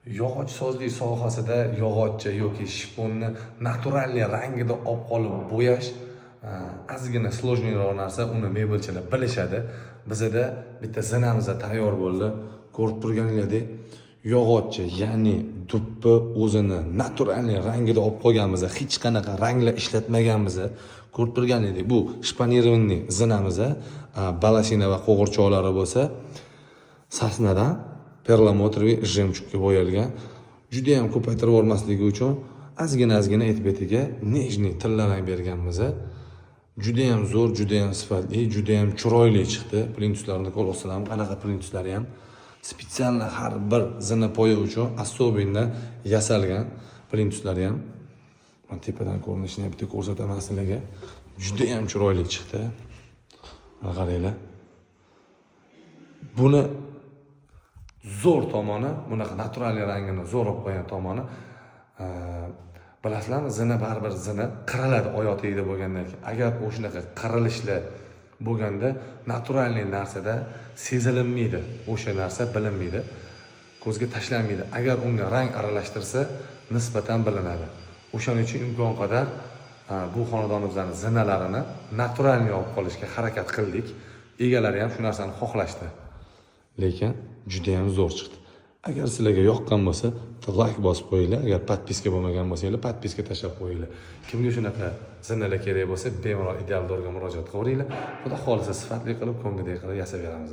Yog'ochsozlik sohasida yog'ochcha yoki shiponni naturalniy rangida olib qolib bo'yash ozgina sложныйroq narsa, uni mebelchilar bilishadi. Bizda bitta zinamiz tayyor bo'ldi. Ko'rib turganingizdek, yog'ochcha, ya'ni duppi o'zini naturalniy rangida olib qolganmiz. Hech qanaqa ranglar ishlatmaganmiz. Ko'rib turganingizdek, bu shpanirованный zinamiz, balasina va qo'g'irchoqlari bo'lsa, sasnadan perlamotroviy jemchugga bo'yalgan. Juda ham ko'paytirib yubormasligi uchun ozgina etbetiga nejniy tillarang berganmiz. Juda ham zo'r, juda ham sifatli, juda ham chiroyli chiqdi. Plintuslarni ko'rsatam, qanaqa plintuslari ham spetsialni har bir zina poya uchun особенно yasalgan plintuslari ham. Men tepadan ko'rinishini bitta ko'rsataman sizlarga. Juda ham chiroyli chiqdi. Mana qaranglar. Buni zo'r tomoni, bunaqa naturalniy rangini zo'r olib qo'ygan tomoni, bilasizlarmi, zina baribir zina qiriladi oyoq tegida bo'lgandan keyin. Agar o'shanaqa qirilishlar bo'lganda naturalniy narsada sezilinmaydi, o'sha narsa bilinmaydi, ko'zga tashlanmaydi. Agar unga rang aralashtirsa, nisbatan bilinadi. O'shaning uchun imkon qadar bu xonadonimizning zinalarini naturalniy olib qolishga harakat qildik. Egalari ham shu narsani xohlashdi. Lekin juda ham zo'r chiqdi. Agar sizlarga yoqqan bo'lsa, like bosib qo'yinglar. Agar podpiska bo'lmagan bo'lsanglar, podpiska tashlab qo'yinglar. Kimga shunaqa zinalar kerak bo'lsa, bemalol Ideal Dorga murojaat qilaveringlar. Xudo xolisa sifatli qilib, ko'ngildek qilib yasab beramiz.